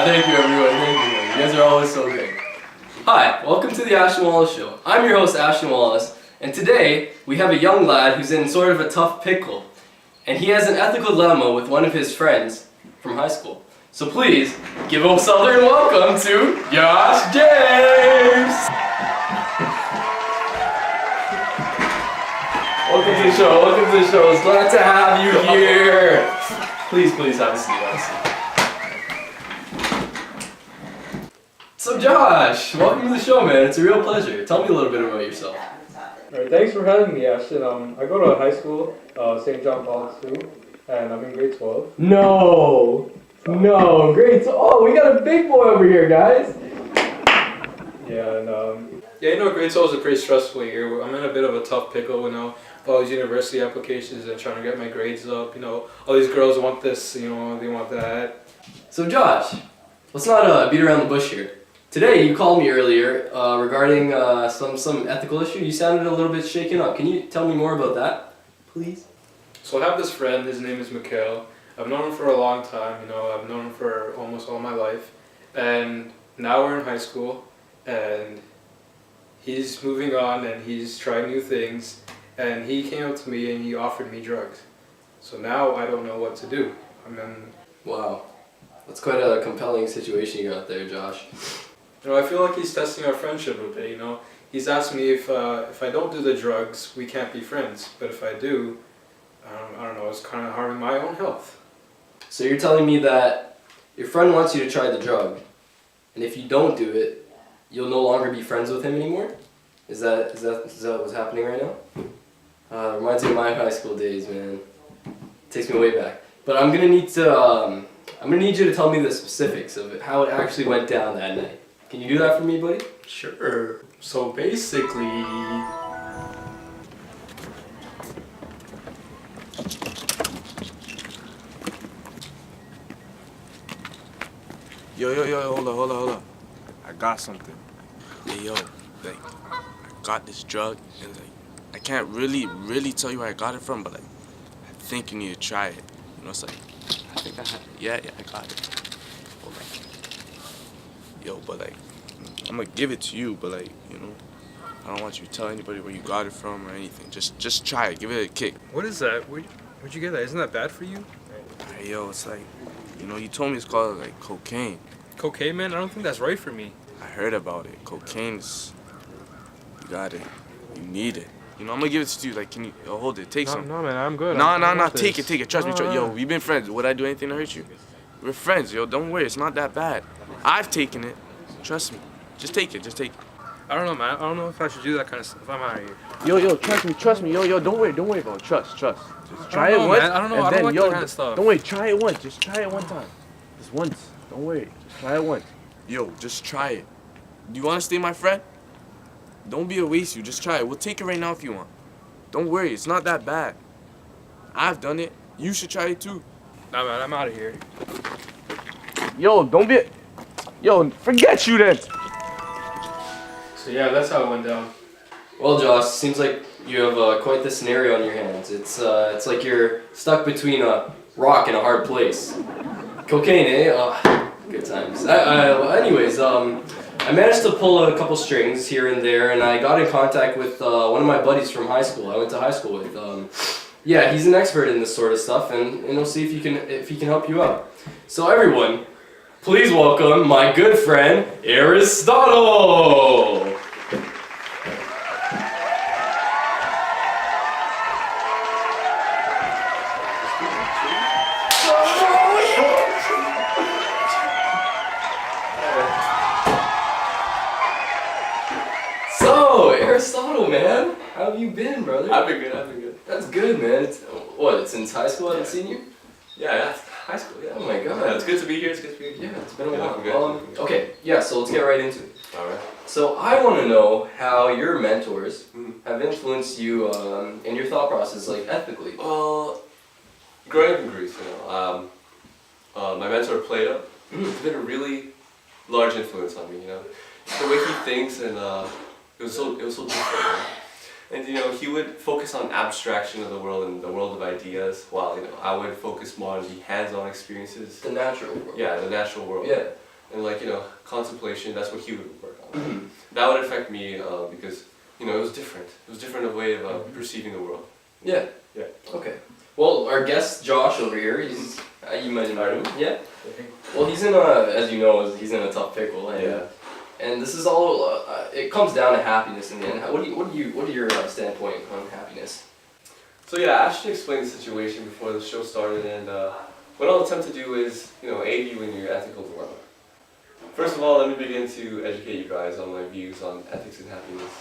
Thank you, everyone. Thank you. You guys are always so great. Hi, welcome to the Ashton Wallis Show. I'm your host, Ashton Wallis, and today we have a young lad who's in sort of a tough pickle, and he has an ethical dilemma with one of his friends from high school. So please, give a southern welcome to Jaash James! Welcome to the show, welcome to the show. It's glad to have you here. Please have a seat, have a seat. So Josh, welcome to the show, man. It's a real pleasure. Tell me a little bit about yourself. Alright, thanks for having me, Ashton. I go to high school, St. John Wallis too, and I'm in grade 12. No, grade 12. Oh, we got a big boy over here, guys. Yeah, and Yeah, you know, grade 12 is a pretty stressful year. I'm in a bit of a tough pickle, you know, with all these university applications and trying to get my grades up. You know, all these girls want this, you know, they want that. So Josh, let's not beat around the bush here. Today you called me earlier regarding some ethical issue. You sounded a little bit shaken up. Can you tell me more about that, please? So I have this friend, his name is Mikhail. I've known him for a long time, you know, I've known him for almost all my life. And now we're in high school, and he's moving on and he's trying new things. And he came up to me and he offered me drugs. So now I don't know what to do. Wow, that's quite a compelling situation you got there, Josh. You know, I feel like he's testing our friendship a bit, you know. He's asked me if I don't do the drugs, we can't be friends. But if I do, I don't know, it's kind of harming my own health. So you're telling me that your friend wants you to try the drug, and if you don't do it, you'll no longer be friends with him anymore? Is that what's happening right now? Reminds me of my high school days, man. Takes me way back. But I'm gonna need you to tell me the specifics of it, how it actually went down that night. Can you do that for me, buddy? Sure. So basically... Yo, hold on. I got something. Hey, yo, like, I got this drug, and like, I can't really tell you where I got it from, but like, I think you need to try it. You know, it's like, I think I have it. Yeah, I got it. Hold on. Yo, but like, I'm gonna give it to you, but like, you know, I don't want you to tell anybody where you got it from or anything. Just try it. Give it a kick. What is that? Where'd you get that? Isn't that bad for you? Hey, yo, it's like, you know, you told me it's called like cocaine. Cocaine, man? I don't think that's right for me. I heard about it. Cocaine's, you got it. You need it. You know, I'm gonna give it to you. Like, can you hold it? Take some. No, man, I'm good. No. Take it. Trust me. Yo, we've been friends. Would I do anything to hurt you? We're friends, yo. Don't worry. It's not that bad. I've taken it. Trust me. Just take it. I don't know, man. I don't know if I should do that kind of stuff. I'm out of here. Yo, trust me. Yo, don't worry about it. Trust. Just try it once. Man. I don't know. I don't like that kind of stuff. Don't worry. Try it once. Just try it one time. Just once. Don't worry. Just try it once. Yo, just try it. Do you want to stay my friend? Don't be a waste. You just try it. We'll take it right now if you want. Don't worry. It's not that bad. I've done it. You should try it too. Nah, man. I'm out of here. Yo, don't be. Yo, forget you then. So yeah, that's how it went down. Well, Josh, seems like you have quite the scenario on your hands. It's like you're stuck between a rock and a hard place. Cocaine, eh? Good times. Anyways, I managed to pull a couple strings here and there, and I got in contact with one of my buddies from high school. I went to high school with. Yeah, he's an expert in this sort of stuff, and we'll see if he can help you out. So everyone, please welcome my good friend Aristotle. So Aristotle, man, how have you been, brother? I've been good. That's good, man. It's since high school I haven't seen you? Yeah, high school, yeah. Oh my god. Yeah, it's good to be here, Yeah, it's been a Yeah, while. I'm good. Okay, yeah, so let's get right into it. Alright. So I want to know how your mentors Mhm. have influenced you in your thought process, like ethically. Well, growing up in Greece, my mentor Plato, Mm. has been a really large influence on me, The way he thinks and it was so different. And he would focus on abstraction of the world and the world of ideas, while I would focus more on the hands-on experiences. The natural world. Yeah, the natural world. Yeah. And contemplation, that's what he would work on. Mhm. That would affect me because it was different. It was a different way of perceiving the world. Yeah. Yeah. Okay. Well, our guest Jaash over here, he's you might know him. Yeah. Well, he's in as you know, he's in a tough pickle. And, Yeah. And this is all. It comes down to happiness in the end. What are your standpoint on happiness? So yeah, Ashton explained the situation before the show started, and what I'll attempt to do is, aid you in your ethical dilemma. First of all, let me begin to educate you guys on my views on ethics and happiness.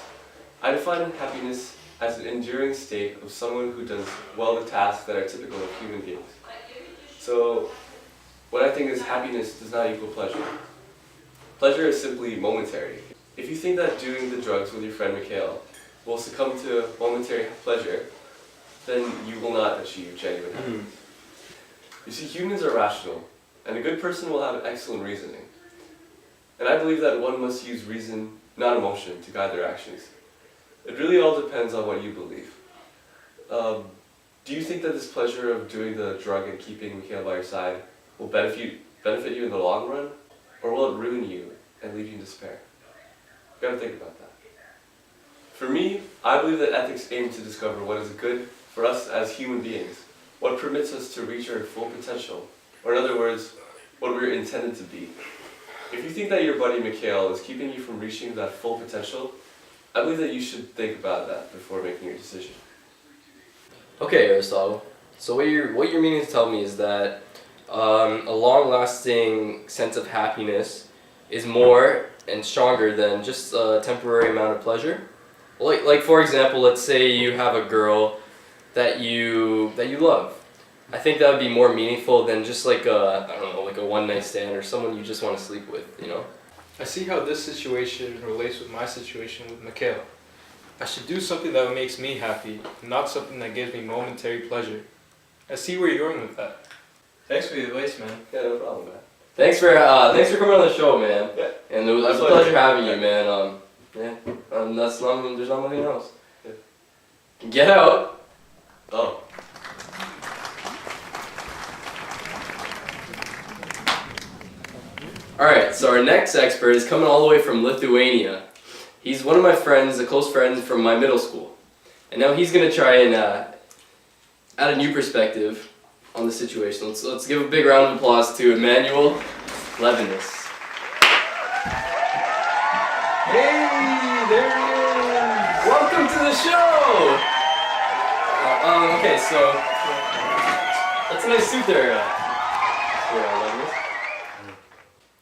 I define happiness as an enduring state of someone who does well the tasks that are typical of human beings. So, what I think is happiness does not equal pleasure. Pleasure is simply momentary. If you think that doing the drugs with your friend Mikhail will succumb to momentary pleasure, then you will not achieve genuine happiness. You see, humans are rational, and a good person will have excellent reasoning. And I believe that one must use reason, not emotion, to guide their actions. It really all depends on what you believe. Do you think that this pleasure of doing the drug and keeping Mikhail by your side will benefit you in the long run? Or will it ruin you and leave you in despair? You gotta think about that. For me, I believe that ethics aim to discover what is good for us as human beings, what permits us to reach our full potential, or in other words, what we're intended to be. If you think that your buddy Mikhail is keeping you from reaching that full potential, I believe that you should think about that before making your decision. Okay, Aristotle. So what you're meaning to tell me is that a long-lasting sense of happiness is more and stronger than just a temporary amount of pleasure. Like for example, let's say you have a girl that you love. I think that would be more meaningful than just like a one-night stand or someone you just want to sleep with. I see how this situation relates with my situation with Mikhail. I should do something that makes me happy, not something that gives me momentary pleasure. I see where you're going with that. Thanks for the advice, man. Yeah, no problem, man. Thanks for coming on the show, man. Yeah. And it was a pleasure having you, man. There's not nothing else. Yeah. Get out. Oh. Alright, so our next expert is coming all the way from Lithuania. He's one of my friends, a close friend from my middle school. And now he's going to try and add a new perspective on the situation. Let's give a big round of applause to Emmanuel Levinas. Hey, there he is! Welcome to the show! Okay, so that's a nice suit there. Levinas.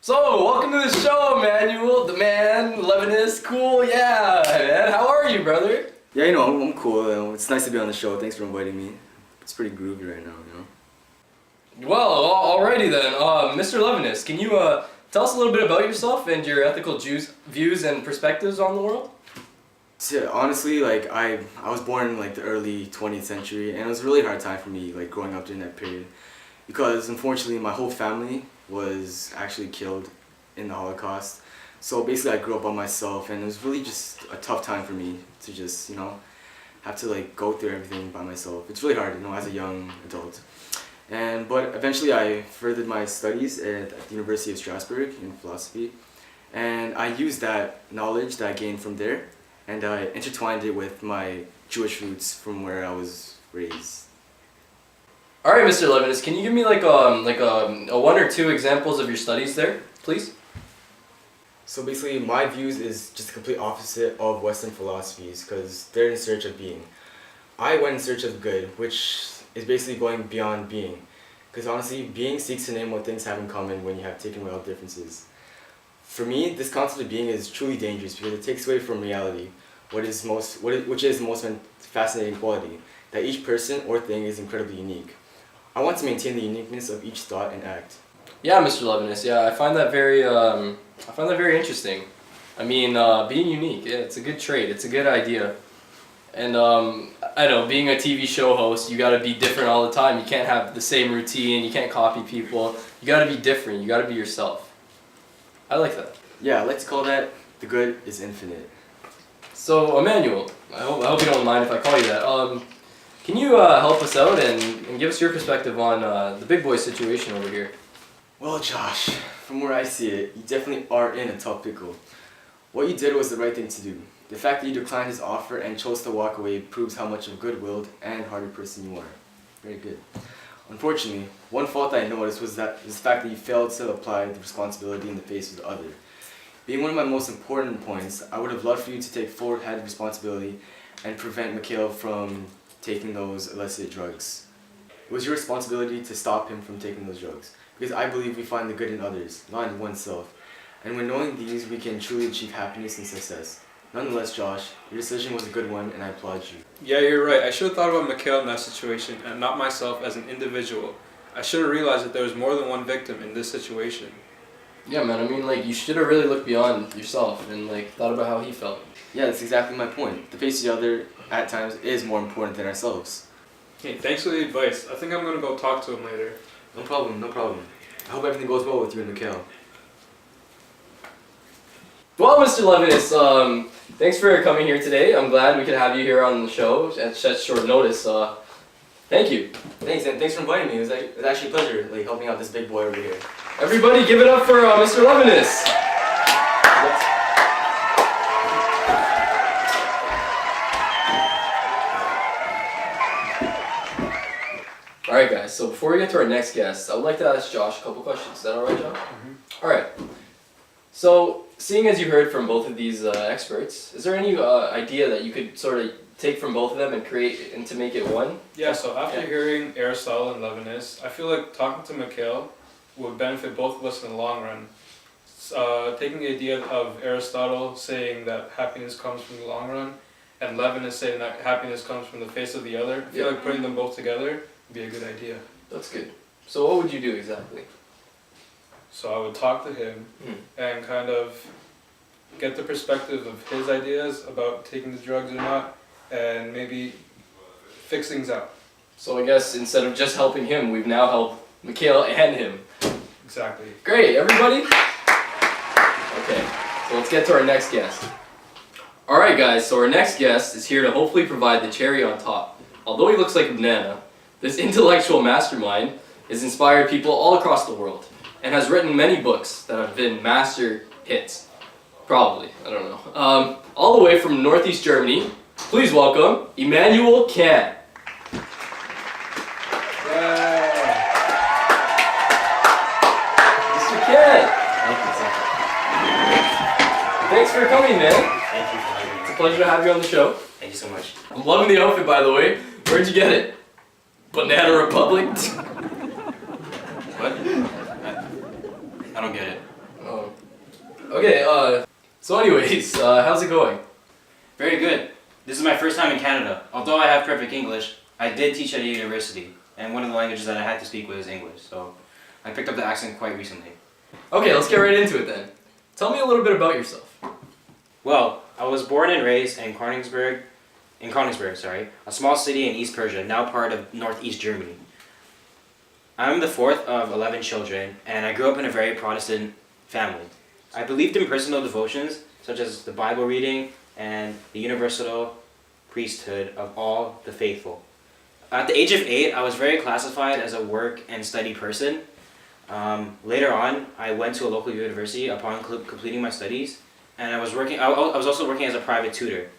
So, welcome to the show, Emmanuel, the man, Levinas, cool, yeah, man. How are you, brother? Yeah, I'm cool. It's nice to be on the show. Thanks for inviting me. It's pretty groovy right now, Well, alrighty then. Mr. Levinas, can you tell us a little bit about yourself and your ethical views and perspectives on the world? So, honestly, I was born in the early 20th century, and it was a really hard time for me growing up during that period, because unfortunately my whole family was actually killed in the Holocaust. So basically I grew up by myself, and it was really just a tough time for me to just, have to like go through everything by myself. It's really hard, you know, as a young adult. But eventually I furthered my studies at the University of Strasbourg in philosophy, and I used that knowledge that I gained from there, and I intertwined it with my Jewish roots from where I was raised. All right, Mr. Levinas, can you give me like a one or two examples of your studies there, please? So basically, my views is just the complete opposite of Western philosophies, because they're in search of being. I went in search of good, which is basically going beyond being. Because honestly, being seeks to name what things have in common when you have taken away all differences. For me, this concept of being is truly dangerous because it takes away from reality, which is the most fascinating quality, that each person or thing is incredibly unique. I want to maintain the uniqueness of each thought and act. Yeah, Mr. Levinas. Yeah, I find that very interesting. I mean, being unique. Yeah, it's a good trait. It's a good idea. And I know, being a TV show host, you gotta be different all the time. You can't have the same routine. You can't copy people. You gotta be different. You gotta be yourself. I like that. Yeah, I like to call that the good is infinite. So, Emmanuel, I hope you don't mind if I call you that. Can you help us out and give us your perspective on the big boy situation over here? Well, Josh, from where I see it, you definitely are in a tough pickle. What you did was the right thing to do. The fact that you declined his offer and chose to walk away proves how much of a good-willed and hearted person you are. Very good. Unfortunately, one fault I noticed was the fact that you failed to apply the responsibility in the face of the other. Being one of my most important points, I would have loved for you to take full head responsibility and prevent Mikhail from taking those illicit drugs. It was your responsibility to stop him from taking those drugs, because I believe we find the good in others, not in oneself. And when knowing these, we can truly achieve happiness and success. Nonetheless, Josh, your decision was a good one, and I applaud you. Yeah, you're right. I should have thought about Mikhail in that situation and not myself as an individual. I should have realized that there was more than one victim in this situation. Yeah, man. I mean, like, you should have really looked beyond yourself and like thought about how he felt. Yeah, that's exactly my point. The face of the other, at times, is more important than ourselves. Hey, thanks for the advice. I think I'm gonna go talk to him later. No problem, no problem. I hope everything goes well with you and Mikhail. Well, Mr. Levinas, thanks for coming here today. I'm glad we could have you here on the show at such short notice. Thank you. Thanks, and thanks for inviting me. It was actually a pleasure, like, helping out this big boy over here. Everybody, give it up for Mr. Levinas. All right, guys. So before we get to our next guest, I would like to ask Josh a couple questions. Is that all right, Josh? Mm-hmm. All right. So, seeing as you heard from both of these experts, is there any idea that you could sort of take from both of them and create and to make it one? Yeah, so after hearing Aristotle and Levinas, I feel like talking to Mikhail would benefit both of us in the long run. Taking the idea of Aristotle saying that happiness comes from the long run, and Levinas saying that happiness comes from the face of the other, I feel like putting them both together would be a good idea. That's good. So what would you do exactly? So I would talk to him and kind of get the perspective of his ideas about taking the drugs or not, and maybe fix things out. So I guess instead of just helping him, we've now helped Mikhail and him. Exactly. Great, everybody? Okay, so let's get to our next guest. Alright guys, so our next guest is here to hopefully provide the cherry on top. Although he looks like a banana, this intellectual mastermind has inspired people all across the world and has written many books that have been master hits. Probably, I don't know. All the way from Northeast Germany, please welcome Immanuel Kant. Mr. Kant! Thanks for coming, man. Thank you for having me. It's a pleasure to have you on the show. Thank you so much. I'm loving the outfit, by the way. Where'd you get it? Banana Republic? What? I don't get it. Oh. Okay, so anyways, how's it going? Very good. This is my first time in Canada. Although I have perfect English, I did teach at a university, and one of the languages that I had to speak was English, so I picked up the accent quite recently. Okay, let's get right into it then. Tell me a little bit about yourself. Well, I was born and raised in Königsberg, a small city in East Persia, now part of Northeast Germany. I'm the fourth of 11 children, and I grew up in a very Protestant family. I believed in personal devotions, such as the Bible reading and the universal priesthood of all the faithful. At the age of 8, I was very classified as a work and study person. Later on, I went to a local university upon completing my studies, and I was working. I was also working as a private tutor,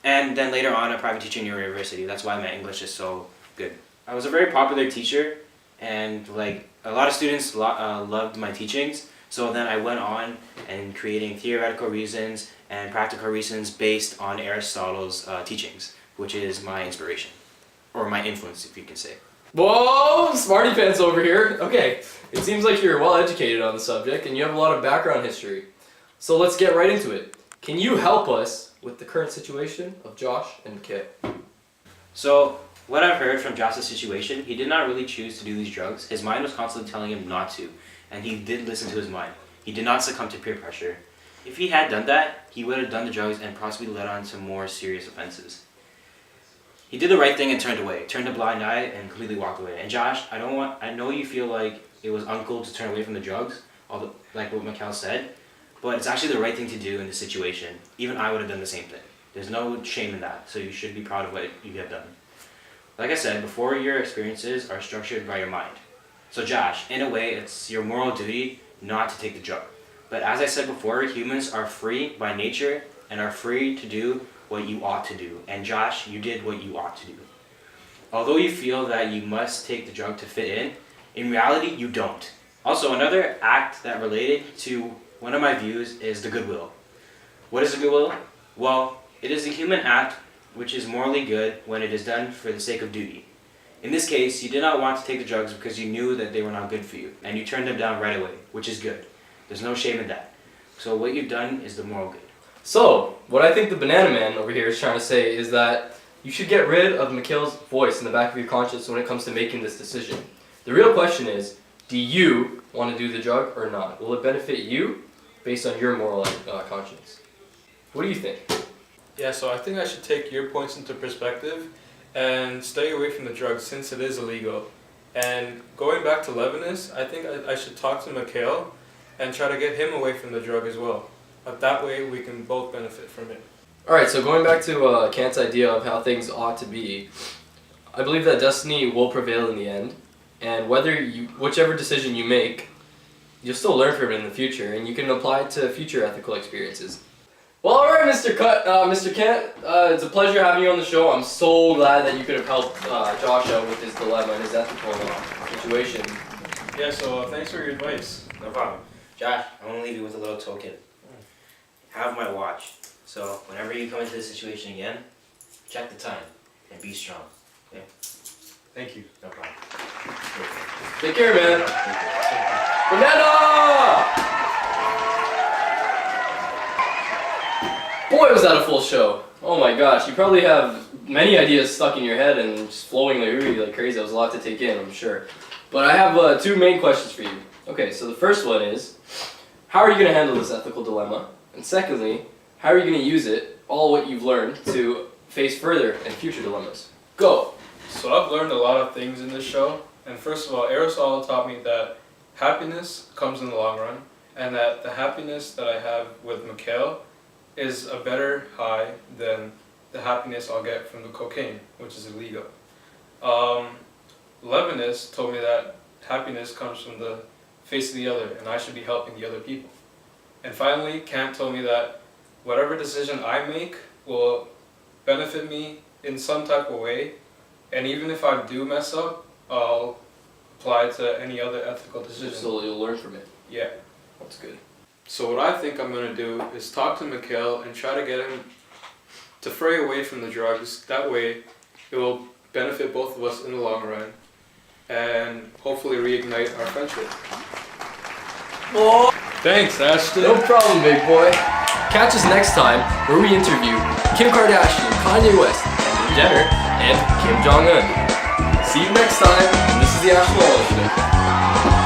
and then later on, a private teacher in university. That's why my English is so good. I was a very popular teacher, and like a lot of students loved my teachings. So then I went on and creating theoretical reasons and practical reasons based on Aristotle's teachings, which is my inspiration, or my influence, if you can say. Whoa, smarty pants over here. Okay, it seems like you're well educated on the subject and you have a lot of background history. So let's get right into it. Can you help us with the current situation of Jaash and Kit? So what I've heard from Josh's situation, he did not really choose to do these drugs. His mind was constantly telling him not to, and he did listen to his mind. He did not succumb to peer pressure. If he had done that, he would have done the drugs and possibly led on to more serious offenses. He did the right thing and turned away, turned a blind eye and completely walked away. And Jaash, I know you feel like it was uncool to turn away from the drugs, like what Mikhail said, but it's actually the right thing to do in this situation. Even I would have done the same thing. There's no shame in that, so you should be proud of what you have done. Like I said before, your experiences are structured by your mind. So Jaash, in a way, it's your moral duty not to take the drug. But as I said before, humans are free by nature and are free to do what you ought to do. And Jaash, you did what you ought to do. Although you feel that you must take the drug to fit in reality, you don't. Also, another act that related to one of my views is the goodwill. What is the goodwill? Well, it is a human act which is morally good when it is done for the sake of duty. In this case, you did not want to take the drugs because you knew that they were not good for you, and you turned them down right away, which is good. There's no shame in that. So what you've done is the moral good. So, what I think the banana man over here is trying to say is that you should get rid of Mikhail's voice in the back of your conscience when it comes to making this decision. The real question is, do you want to do the drug or not? Will it benefit you based on your moral conscience? What do you think? Yeah, so I think I should take your points into perspective and stay away from the drugs since it is illegal. And going back to Levinas, I think I should talk to Mikhail and try to get him away from the drug as well. But that way we can both benefit from it. Alright, so going back to Kant's idea of how things ought to be, I believe that destiny will prevail in the end, and whichever decision you make, you'll still learn from it in the future, and you can apply it to future ethical experiences. Well, alright, Mr. Kant, it's a pleasure having you on the show. I'm so glad that you could have helped Jaash out with his dilemma and his ethical situation. Yeah, so thanks for your advice. No problem. Jaash, I want to leave you with a little token. Have my watch. So whenever you come into this situation again, check the time and be strong. Okay? Thank you. No problem. Take care, man. Banana! Boy, was that a full show. Oh my gosh, you probably have many ideas stuck in your head and just flowing like crazy. That was a lot to take in, I'm sure. But I have two main questions for you. Okay, so the first one is, how are you going to handle this ethical dilemma? And secondly, how are you going to use it, all what you've learned, to face further and future dilemmas? Go! So I've learned a lot of things in this show. And first of all, Aristotle taught me that happiness comes in the long run, and that the happiness that I have with Mikhail is a better high than the happiness I'll get from the cocaine, which is illegal. Levinas told me that happiness comes from the face of the other, and I should be helping the other people. And finally, Kant told me that whatever decision I make will benefit me in some type of way, and even if I do mess up, I'll apply it to any other ethical decision. So you'll learn from it. Yeah. That's good. So what I think I'm going to do is talk to Mikhail and try to get him to fray away from the drugs. That way it will benefit both of us in the long run and hopefully reignite our friendship. Oh. Thanks, Ashton. No problem, big boy. Catch us next time where we interview Kim Kardashian, Kanye West, Kendall Jenner, and Kim Jong-un. See you next time, and this is the Ashton Wallis Show.